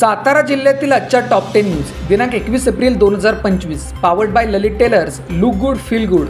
सातारा जिल्ह्यातील आजच्या top 10 news दिनांक 21 April 2025 powered by Lalit tailors. Look good feel good.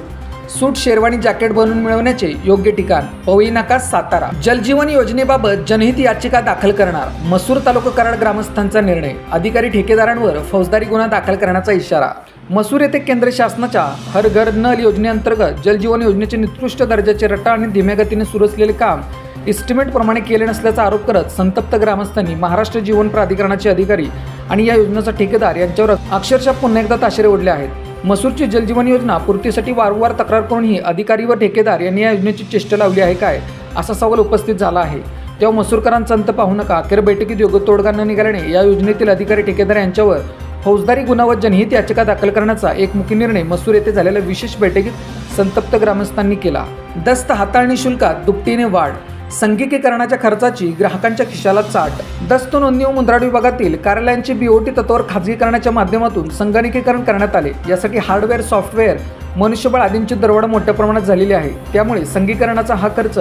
Suit sherwani jacket बनवून मिळवण्याचे योग्य ठिकाण पवई नाका सातारा. जलजीवन योजनेबाबत जनहित याचिका दाखल करणार. मसूर तालुका कराड ग्रामस्थांचा निर्णय. अधिकारी ठेकेदारांवर फौजदारी गुन्हा दाखल करण्याचा इशारा. मसूर येथे केंद्र शासनाच्या हर घर नल योजनेअंतर्गत जलजीवन योजनेचे निकृष्ट दर्जाचे रट्टा आणि धीम्या गतीने सुरू असलेले काम इस्टिमेटप्रमाणे केले नसल्याचा आरोप करत संतप्त ग्रामस्थांनी महाराष्ट्र जीवन प्राधिकरणाचे अधिकारी आणि या योजनेचा ठेकेदार यांच्यावर अक्षरशः पुन्हा एकदा ताशेरे ओढले आहेत. मसूरची जलजीवन योजना पूर्तीसाठी वारंवार तक्रार करूनही अधिकारी व ठेकेदार यांनी या योजनेची चेष्टा लावली आहे काय, असा सवाल उपस्थित झाला आहे. तेव्हा मसूरकरांचा अंत पाहू नका. अखेर बैठकीत योग्य तोडगा न निघाल्याने या योजनेतील अधिकारी ठेकेदार यांच्यावर फौजदारी गुन्हा व जनहित याचिका दाखल करण्याचा एकमुखी निर्णय मसूर येथे झालेल्या विशेष बैठकीत संतप्त ग्रामस्थांनी केला. दस्त हाताळणी शुल्कात दुपटीने वाढ. संगणकीकरणाच्या खर्चाची ग्राहकांच्या खिशाला चाट. दस्त नोंदणी व मुद्राण विभागातील कार्यालयांचे बीओटी तत्वावर खाजगीकरणाच्या माध्यमातून संगणकीकरण करण्यात आले. यासाठी हार्डवेअर, सॉफ्टवेअर, मनुष्यबळ आदींची दरवाढ मोठ्या प्रमाणात झालेली आहे. त्यामुळे संगणकीकरणाचा हा खर्च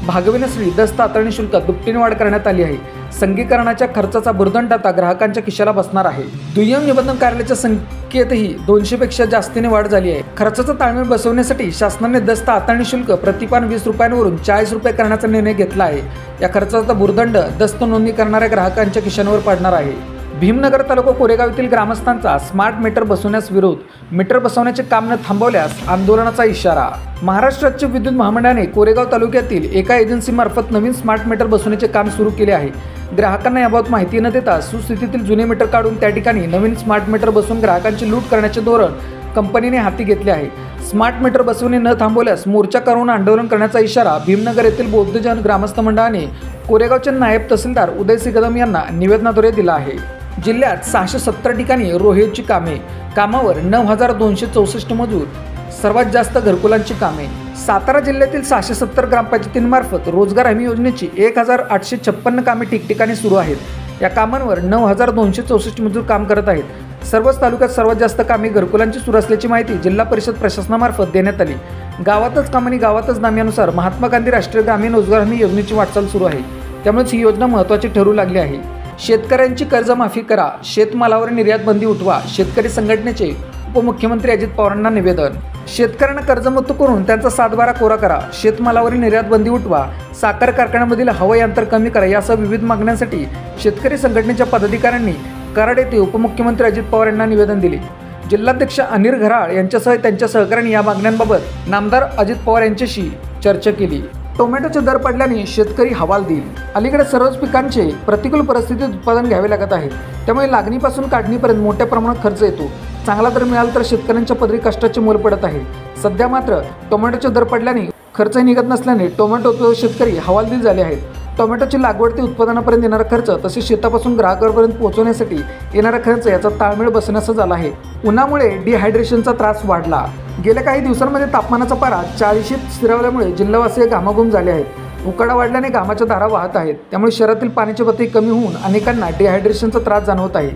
भागविण्यासाठी दस्त हाताळणी शुल्कात दुपटीने वाढ करण्यात आली आहे. संगणकीकरणाच्या खर्चाचा भुर्दंड आता ग्राहकांच्या खिशाला बसणार आहे. दुय्यम निबंधन कार्यालयाच्या संख्येतही 200 पेक्षा जास्तीने वाढ झाली आहे. खर्चाचा ताळमेळ बसवण्यासाठी शासनाने दस्त हाताळणी शुल्क प्रतिपान 20 रुपयांवरून 40 रुपये करण्याचा निर्णय घेतला आहे. या खर्चाचा भुर्दंड दस्त नोंदणी करणाऱ्या ग्राहकांच्या खिशांवर पडणार आहे. भीमनगर तालुका कोरेगाव येथील ग्रामस्थांचा स्मार्ट मीटर बसवण्यास विरोध. मीटर बसवण्याचे काम न थांबवल्यास आंदोलनाचा इशारा. महाराष्ट्र राज्य विद्युत महामंडळाने कोरेगाव तालुक्यातील एका एजन्सीमार्फत नवीन स्मार्ट मीटर बसवण्याचे काम सुरू केले आहे. ग्राहकांना याबाबत माहिती न देता सुस्थितीतील जुने मीटर काढून त्या ठिकाणी नवीन स्मार्ट मीटर बसवून ग्राहकांची लूट करण्याचे धोरण कंपनीने हाती घेतले आहे. स्मार्ट मीटर बसवणे न थांबवल्यास मोर्चा करून आंदोलन करण्याचा इशारा भीमनगर येथील बौद्धजन ग्रामस्थ मंडळाने कोरेगावचे नायब तहसीलदार उदयसिंह कदम यांना निवेदनाद्वारे दिला आहे. जिल्ह्यात 670 ठिकाणी रोहेची कामे. कामावर 9264 मजूर. सर्वात जास्त घरकुलांची कामे. सातारा जिल्ह्यातील 670 ग्रामपंचायतींमार्फत रोजगार हमी योजनेची 1856 कामे ठिकठिकाणी सुरू आहेत. या कामांवर 9264 मजूर काम करत आहेत. सर्वच तालुक्यात सर्वात जास्त कामे घरकुलांची सुरू असल्याची माहिती जिल्हा परिषद प्रशासनामार्फत देण्यात आली. गावातच काम आणि गावातच नाम्यानुसार महात्मा गांधी राष्ट्रीय ग्रामीण रोजगार हमी योजनेची वाटचाल सुरू आहे. त्यामुळेच ही योजना महत्त्वाची ठरू लागली आहे. शेतकऱ्यांची कर्जमाफी करा. शेतमालावर निर्यात बंदी उठवा. शेतकरी संघटनेचे उपमुख्यमंत्री अजित पवारांना निवेदन. शेतकऱ्यांना कर्जमुक्त करून त्यांचा 7/12 कोरा करा. शेतमालावरील निर्यात बंदी उठवा. साखर कारखान्यामधील हवाई अंतर कमी करा. यासह विविध मागण्यांसाठी शेतकरी संघटनेच्या पदाधिकाऱ्यांनी कराड येथे उपमुख्यमंत्री अजित पवार यांना निवेदन दिले. जिल्हाध्यक्ष अनिल घराळ यांच्यासह त्यांच्या सहकाऱ्यांनी या मागण्यांबाबत नामदार अजित पवार यांच्याशी चर्चा केली. टोमॅटोचे दर पडल्याने शेतकरी हवालदिल. अलीकडे सर्वच पिकांचे प्रतिकूल परिस्थितीत उत्पादन घ्यावे लागत आहे. त्यामुळे लागणीपासून काढणीपर्यंत मोठ्या प्रमाणात खर्च येतो. चांगला दर मिळाला तर शेतकऱ्यांच्या पदरी कष्टाचे मोल पडत आहे. सध्या मात्र टोमॅटोचे दर पडल्याने खर्चही निघत नसल्याने टोमॅटो शेतकरी हवालदिल झाले आहेत. टोमॅटोची लागवड ते उत्पादनापर्यंत येणारा खर्च तसेच शेतापासून ग्राहकांपर्यंत पोहोचवण्यासाठी येणारा खर्च याचा ताळमेळ बसण्याचा झाला आहे. उन्हामुळे डिहायड्रेशनचा त्रास वाढला. गेल्या काही दिवसांमध्ये तापमानाचा पारा 40शीत स्थिरावल्यामुळे जिल्हावासीय घामाघूम झाले आहेत. उकाडा वाढल्याने घामाच्या धारा वाहत आहेत. त्यामुळे शरीरातील पाण्याची पातळी कमी होऊन अनेकांना डिहायड्रेशनचा त्रास जाणवत आहे.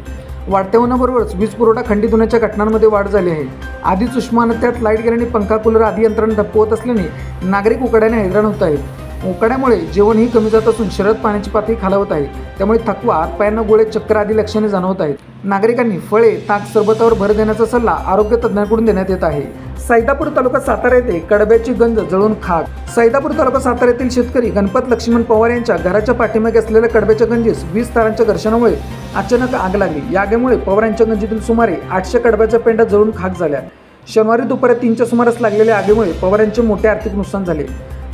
वाढत्या उन्हाबरोबरच वीज पुरवठा खंडित होण्याच्या घटनांमध्ये वाढ झाली आहे. आधीच उष्मानत्यात लाईट गेल्याने पंखा, कूलर आदी यंत्रणा धप्प होत असल्याने नागरिक उकाड्याने हैराण होत आहेत. उकाड्यामुळे जेवणही कमी जात असून शरीरात पाण्याची पातळी खालावत आहे. त्यामुळे थकवा, हातपायांना गोळे, चक्कर आदी लक्षणे जाणवत आहेत. नागरिकांनी फळे, ताक, सरबतावर भर देण्याचा सल्ला आरोग्य तज्ज्ञांकडून देण्यात येत आहे. सैदापूर तालुका सातारा येथे कडब्याची गंज जळून खाक. सैदापूर तालुका सातारा येथील शेतकरी गणपत लक्ष्मण पवार यांच्या घराच्या पाठीमागे असलेल्या कडब्याच्या गंजीस 20 तारांच्या घर्षणामुळे अचानक आग लागली. या आगीमुळे पवार यांच्या गंजीतील सुमारे 800 कडब्याच्या पेंड्या जळून खाक झाल्या. शनिवारी दुपारी 3च्या सुमारास लागलेल्या आगीमुळे पवार यांचे मोठे आर्थिक नुकसान झाले.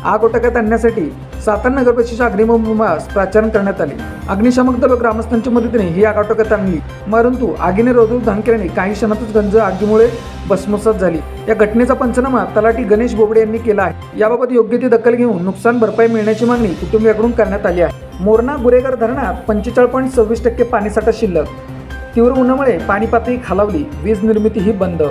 आग ओटक्यात आणण्यासाठी सातारा नगरपरिषदेच्या अग्निबॉम्बास प्राचारण करण्यात आले. अग्निशामक दल व ग्रामस्थांच्या मदतीने ही आग आटोक्यात आणली. परंतु आगीने रोधून केल्याने काही क्षणातच गंज आगीमुळे भस्मसात झाली. या घटनेचा पंचनामा तलाठी गणेश बोबडे यांनी केला आहे. याबाबत योग्य ती दखल घेऊन नुकसान भरपाई मिळण्याची मागणी कुटुंबियांकडून करण्यात आली आहे. मोरणा गुरेघर धरणात 45.26% पाणीसाठा शिल्लक. तीव्र उन्हामुळे पाणी पातळी खालावली. वीज निर्मितीही बंद.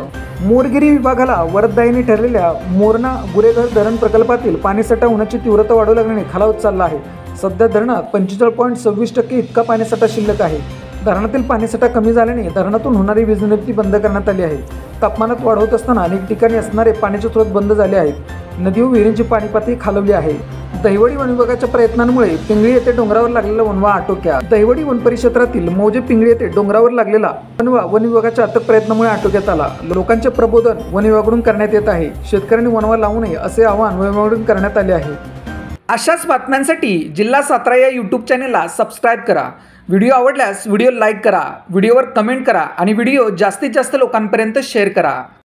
मोरगिरी विभागाला वरदायिनी ठरलेल्या मोरणा गुरेघर धरण प्रकल्पातील पाणीसाठा होण्याची तीव्रता वाढू लागल्याने खालावत चालला आहे. सध्या धरणात 45.26% इतका पाणीसाठा शिल्लक आहे. धरणातील पाणीसाठा कमी झाल्याने धरणातून होणारी वीज निर्मिती बंद करण्यात आली आहे. तापमानात वाढ होत असताना अनेक ठिकाणी असणारे पाण्याचे स्रोत बंद झाले आहेत. नदी व विहिरींची पाणी पातळी खालावली आहे. दहिवडी वन विभागाच्या प्रयत्नांमुळे पिंगळी येथे डोंगरावर लागलेला वणवा आटोक्यात. दहिवडी वन परिक्षेत्रातील मौजे पिंगळी येथे डोंगरावर लागलेला वणवा वन विभागाच्या अथक प्रयत्नामुळे आटोक्यात आला. लोकांचे प्रबोधन वन विभागाकडून करण्यात येत आहे. शेतकऱ्यांनी वणवा लावू नये असे आवाहन वन विभागाकडून करण्यात आले आहे. अशाच बातम्यांसाठी जिल्हा सातारा या यूट्यूब चॅनेलला सबस्क्राईब करा. व्हिडिओ आवडल्यास व्हिडिओ लाईक करा, व्हिडिओवर कमेंट करा आणि व्हिडिओ जास्तीत जास्त लोकांपर्यंत शेअर करा.